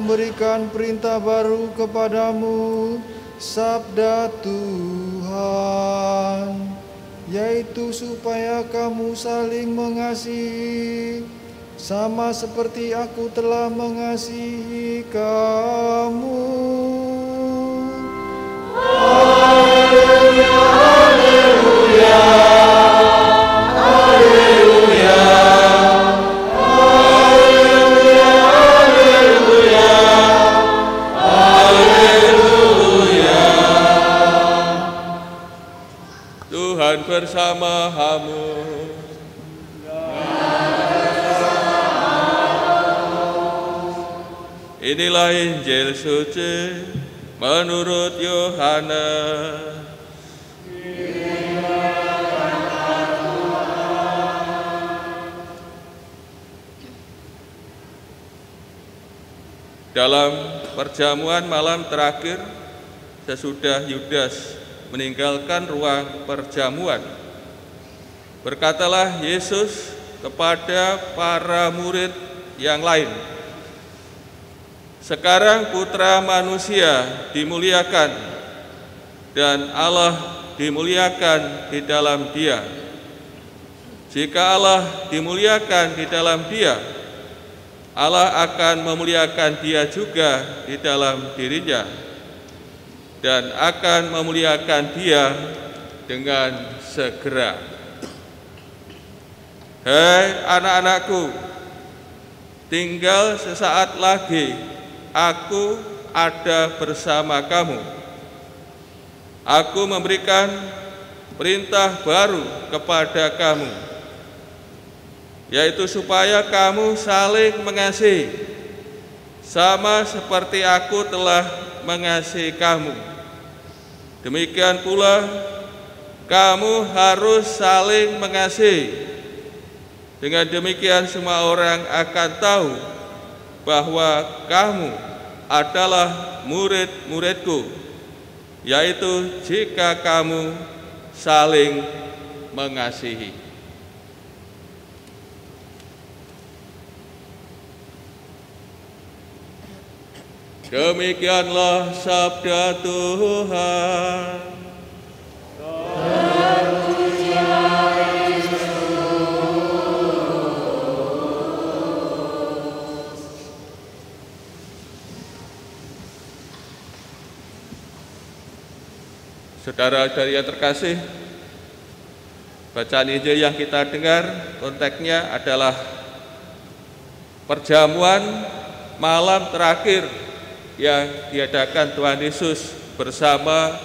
memberikan perintah baru kepadamu, sabda Tuhan, yaitu supaya kamu saling mengasihi, sama seperti aku telah mengasihi kamu. Haleluya, haleluya, haleluya, haleluya, haleluya, haleluya. Tuhan bersama-kamu. Inilah Injil suci menurut Yohanes. Dalam perjamuan malam terakhir, sesudah Yudas meninggalkan ruang perjamuan, berkatalah Yesus kepada para murid yang lain, "Sekarang Putra Manusia dimuliakan dan Allah dimuliakan di dalam Dia. Jika Allah dimuliakan di dalam Dia, Allah akan memuliakan Dia juga di dalam dirinya dan akan memuliakan Dia dengan segera." Hai anak-anakku, tinggal sesaat lagi Aku ada bersama kamu. Aku memberikan perintah baru kepada kamu, yaitu supaya kamu saling mengasihi, sama seperti aku telah mengasihi kamu. Demikian pula, kamu harus saling mengasihi. Dengan demikian semua orang akan tahu bahwa kamu adalah murid-muridku, yaitu jika kamu saling mengasihi. Demikianlah sabda Tuhan. Saudara-saudari yang terkasih, bacaan Injil yang kita dengar konteksnya adalah perjamuan malam terakhir yang diadakan Tuhan Yesus bersama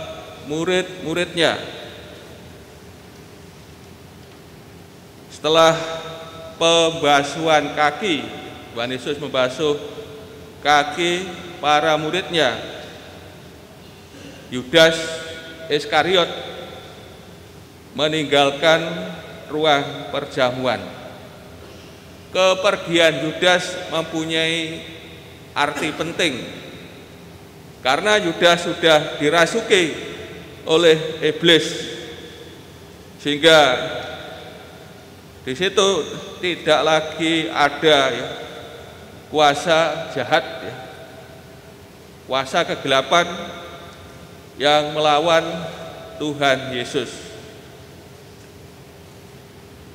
murid-muridnya. Setelah pembasuhan kaki, Tuhan Yesus membasuh kaki para muridnya. Yudas Iskariot meninggalkan ruang perjamuan. Kepergian Yudas mempunyai arti penting, karena Yudas sudah dirasuki oleh iblis, sehingga di situ tidak lagi ada kuasa jahat, kuasa kegelapan yang melawan Tuhan Yesus.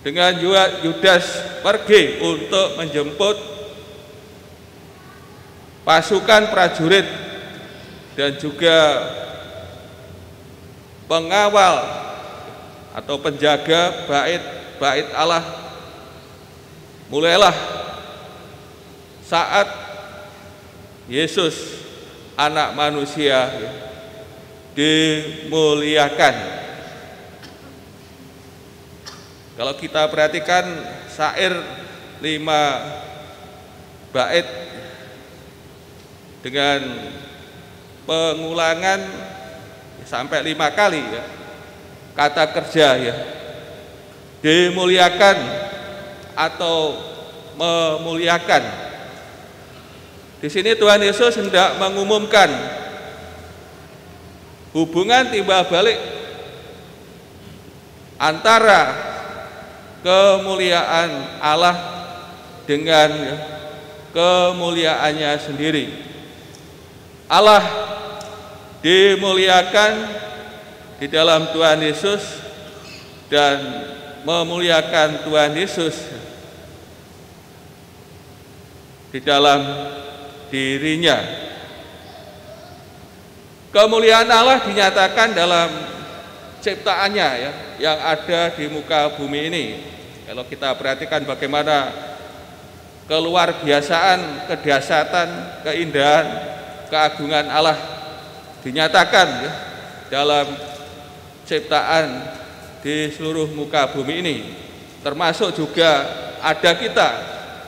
Dengan Yudas pergi untuk menjemput pasukan prajurit dan juga pengawal atau penjaga bait Allah, mulailah saat Yesus anak manusia dimuliakan. Kalau kita perhatikan syair 5 bait dengan pengulangan sampai 5 kali kata kerja dimuliakan atau memuliakan. Di sini Tuhan Yesus hendak mengumumkan hubungan timbal balik antara kemuliaan Allah dengan kemuliaannya sendiri. Allah dimuliakan di dalam Tuhan Yesus dan memuliakan Tuhan Yesus di dalam dirinya. Kemuliaan Allah dinyatakan dalam ciptaannya ya, yang ada di muka bumi ini. Kalau kita perhatikan bagaimana keluar biasaan, kedahsyatan, keindahan, keagungan Allah dinyatakan ya, dalam ciptaan di seluruh muka bumi ini, termasuk juga ada kita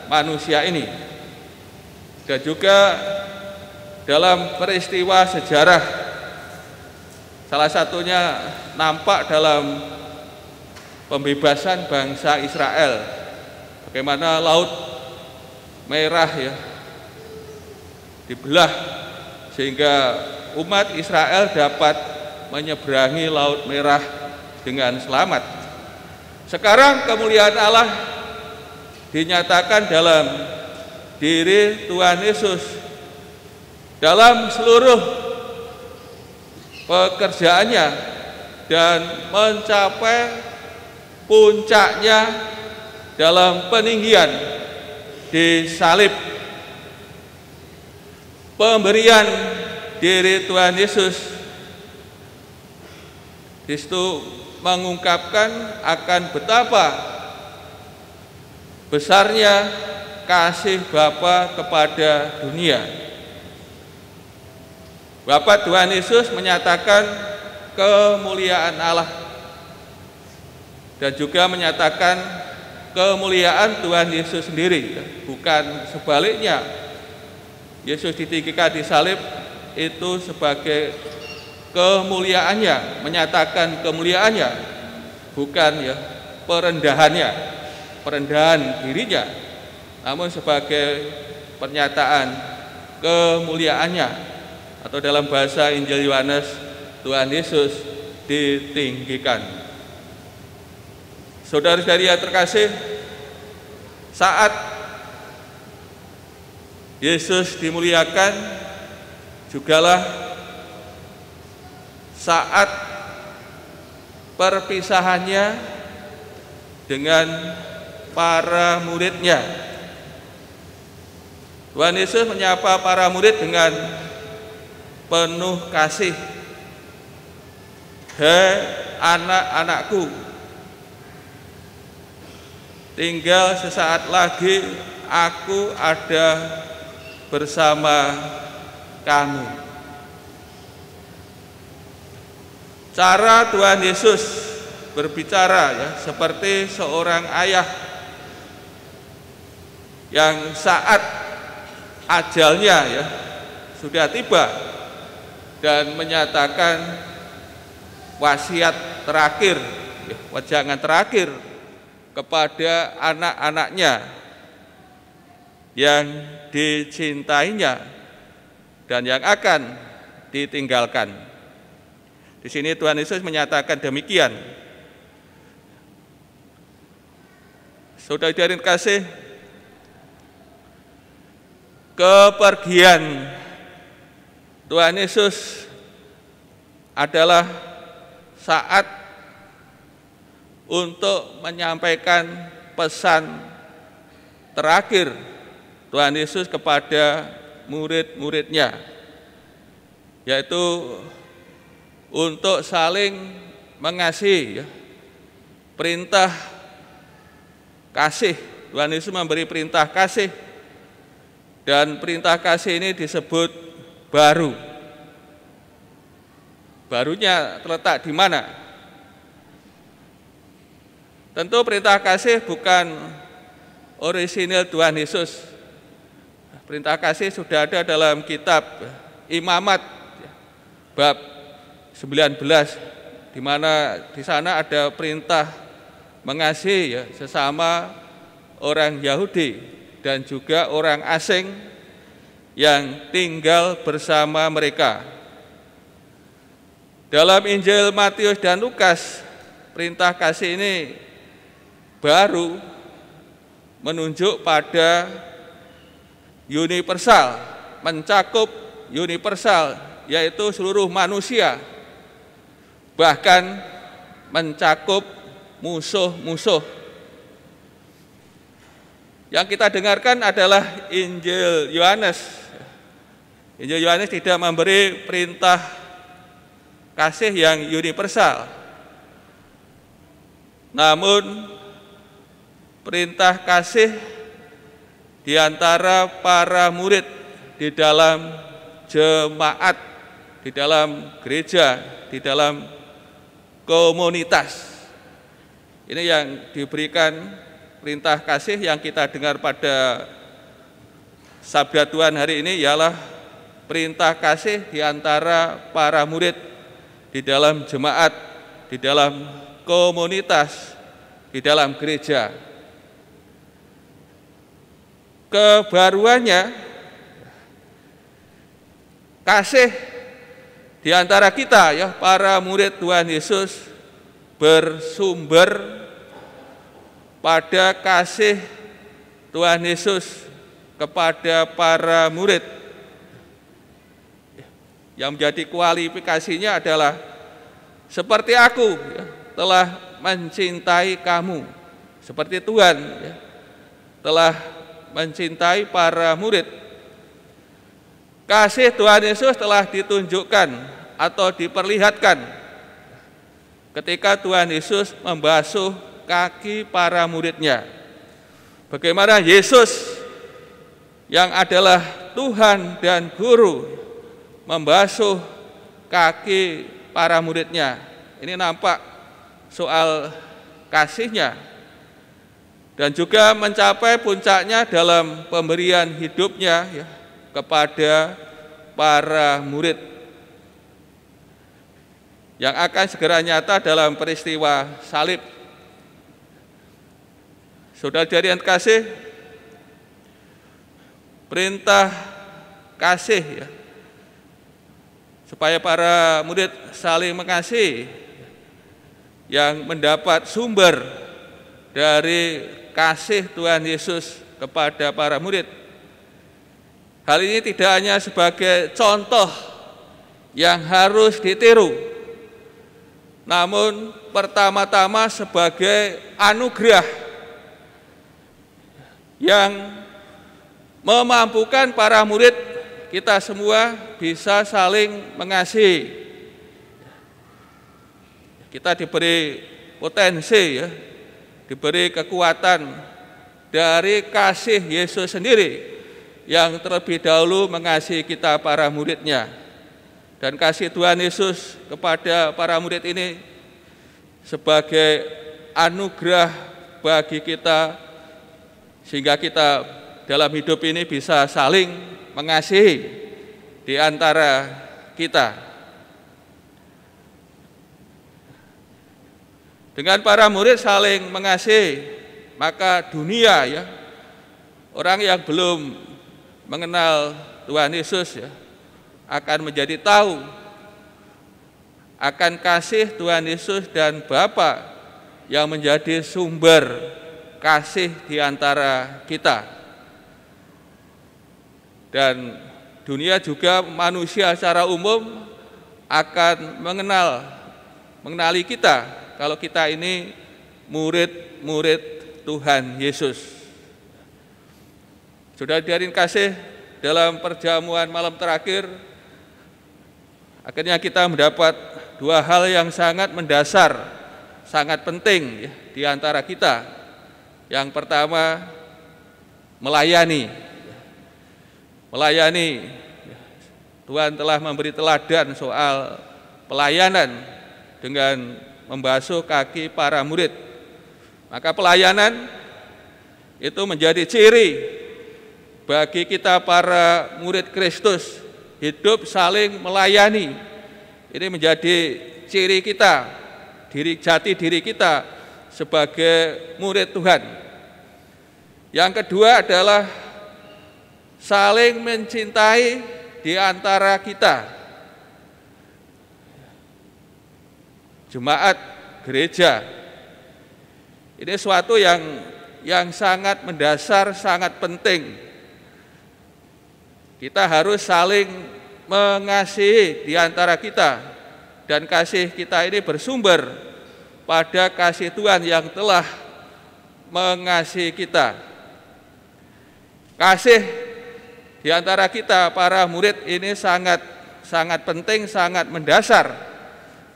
manusia ini. Dan juga dalam peristiwa sejarah, salah satunya nampak dalam pembebasan bangsa Israel, bagaimana Laut Merah ya dibelah sehingga umat Israel dapat menyeberangi Laut Merah dengan selamat. Sekarang kemuliaan Allah dinyatakan dalam diri Tuhan Yesus dalam seluruh pekerjaannya dan mencapai puncaknya dalam peninggian di salib. Pemberian diri Tuhan Yesus di situ mengungkapkan akan betapa besarnya kasih Bapa kepada dunia. Bapa Tuhan Yesus menyatakan kemuliaan Allah dan juga menyatakan kemuliaan Tuhan Yesus sendiri, bukan sebaliknya. Yesus ditinggikan di salib itu sebagai kemuliaannya, menyatakan kemuliaannya, bukan ya perendahan dirinya, namun sebagai pernyataan kemuliaannya, atau dalam bahasa Injil Yohanes, Tuhan Yesus ditinggikan. Saudara-saudari yang terkasih, saat Yesus dimuliakan jugalah saat perpisahannya dengan para muridnya. Tuhan Yesus menyapa para murid dengan penuh kasih. Hei anak-anakku, tinggal sesaat lagi aku ada bersama kamu. Cara Tuhan Yesus berbicara ya seperti seorang ayah yang saat ajalnya ya sudah tiba dan menyatakan wasiat terakhir, ya, wejangan terakhir kepada anak-anaknya yang dicintainya dan yang akan ditinggalkan. Di sini Tuhan Yesus menyatakan demikian. Saudara-saudari kasih, kepergian Tuhan Yesus adalah saat untuk menyampaikan pesan terakhir Tuhan Yesus kepada murid-muridnya, yaitu untuk saling mengasihi ya. Perintah kasih, Tuhan Yesus memberi perintah kasih, dan perintah kasih ini disebut baru. Barunya terletak di mana? Tentu perintah kasih bukan orisinil Tuhan Yesus. Perintah kasih sudah ada dalam kitab Imamat bab 19, di mana di sana ada perintah mengasihi ya, sesama orang Yahudi dan juga orang asing yang tinggal bersama mereka. Dalam Injil Matius dan Lukas, perintah kasih ini baru menunjuk pada universal, mencakup universal, yaitu seluruh manusia, bahkan mencakup musuh-musuh. Yang kita dengarkan adalah Injil Yohanes. Injil Yohanes tidak memberi perintah kasih yang universal, namun perintah kasih di antara para murid di dalam jemaat, di dalam gereja, di dalam komunitas. Ini yang diberikan perintah kasih yang kita dengar pada Sabda Tuhan hari ini, ialah perintah kasih di antara para murid di dalam jemaat, di dalam komunitas, di dalam gereja. Kebaruannya, kasih di antara kita, ya, para murid Tuhan Yesus, bersumber pada kasih Tuhan Yesus kepada para murid. Yang menjadi kualifikasinya adalah seperti aku, ya, telah mencintai kamu, seperti Tuhan, ya, telah mencintai para murid. Kasih Tuhan Yesus telah ditunjukkan atau diperlihatkan ketika Tuhan Yesus membasuh kaki para muridnya. Bagaimana Yesus yang adalah Tuhan dan Guru membasuh kaki para muridnya. Ini nampak soal kasihnya. Dan juga mencapai puncaknya dalam pemberian hidupnya, ya, kepada para murid, yang akan segera nyata dalam peristiwa salib. Saudara-saudari yang kasih, perintah kasih, ya, supaya para murid saling mengasihi, yang mendapat sumber dari kasih Tuhan Yesus kepada para murid. Hal ini tidak hanya sebagai contoh yang harus ditiru, namun pertama-tama sebagai anugerah yang memampukan para murid kita semua bisa saling mengasihi. Kita diberi potensi, ya, diberi kekuatan dari kasih Yesus sendiri yang terlebih dahulu mengasihi kita para muridnya. Dan kasih Tuhan Yesus kepada para murid ini sebagai anugerah bagi kita, sehingga kita dalam hidup ini bisa saling mengasihi di antara kita. Dengan para murid saling mengasihi, maka dunia, ya, orang yang belum mengenal Tuhan Yesus, ya, akan menjadi tahu akan kasih Tuhan Yesus dan Bapa yang menjadi sumber kasih di antara kita. Dan dunia juga, manusia secara umum akan mengenali kita kalau kita ini murid-murid Tuhan Yesus. Saudara-saudari kasih, dalam perjamuan malam terakhir, akhirnya kita mendapat dua hal yang sangat mendasar, sangat penting, ya, di antara kita. Yang pertama, melayani. Melayani. Tuhan telah memberi teladan soal pelayanan dengan membasuh kaki para murid. Maka pelayanan itu menjadi ciri bagi kita para murid Kristus, hidup saling melayani. Ini menjadi ciri kita, jati diri kita sebagai murid Tuhan. Yang kedua adalah saling mencintai di antara kita. Jemaat gereja ini suatu yang sangat mendasar, sangat penting. Kita harus saling mengasihi di antara kita, dan kasih kita ini bersumber pada kasih Tuhan yang telah mengasihi kita. Kasih di antara kita para murid ini sangat penting, sangat mendasar.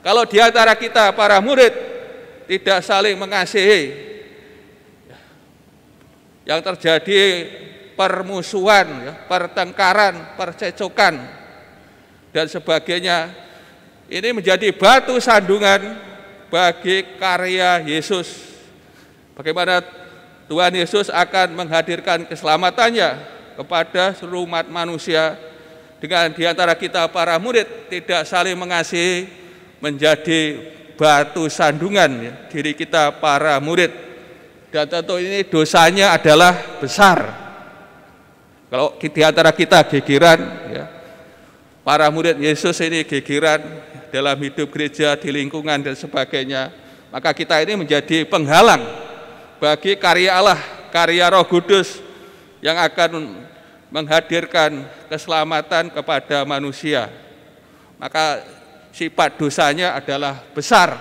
Kalau di antara kita para murid tidak saling mengasihi, yang terjadi permusuhan, pertengkaran, percecokan, dan sebagainya, ini menjadi batu sandungan bagi karya Yesus. Bagaimana Tuhan Yesus akan menghadirkan keselamatannya kepada seluruh umat manusia, dengan di antara kita para murid tidak saling mengasihi, menjadi batu sandungan diri kita para murid. Dan tentu ini dosanya adalah besar. Kalau di antara kita gegeran, para murid Yesus ini gegeran dalam hidup gereja, di lingkungan dan sebagainya, maka kita ini menjadi penghalang bagi karya Allah, karya Roh Kudus yang akan menghadirkan keselamatan kepada manusia. Maka sifat dosanya adalah besar,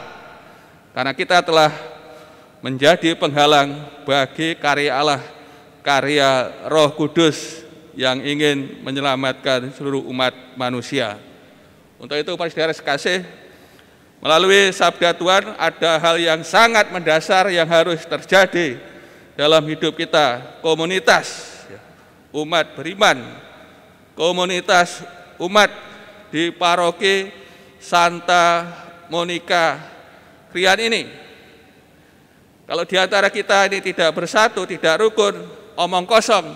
karena kita telah menjadi penghalang bagi karya Allah, karya Roh Kudus yang ingin menyelamatkan seluruh umat manusia. Untuk itu, para saudara sekasih, melalui sabda Tuhan ada hal yang sangat mendasar yang harus terjadi dalam hidup kita, komunitas umat beriman, komunitas umat di paroki Santa Monica Krian ini. Kalau di antara kita ini tidak bersatu, tidak rukun, omong kosong,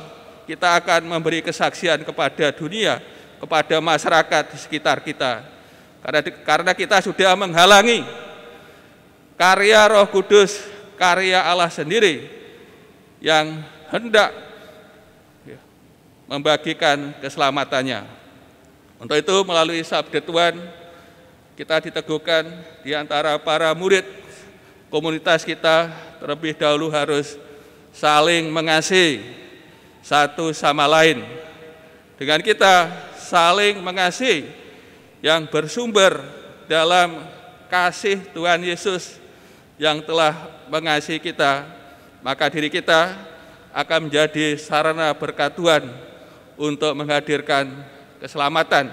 kita akan memberi kesaksian kepada dunia, kepada masyarakat di sekitar kita. Karena kita sudah menghalangi karya Roh Kudus, karya Allah sendiri yang hendak membagikan keselamatannya. Untuk itu, melalui sabda Tuhan, kita diteguhkan di antara para murid, komunitas kita terlebih dahulu harus saling mengasihi satu sama lain. Dengan kita saling mengasihi yang bersumber dalam kasih Tuhan Yesus yang telah mengasihi kita, maka diri kita akan menjadi sarana berkat Tuhan untuk menghadirkan keselamatan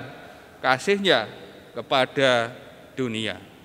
kasih-Nya kepada dunia.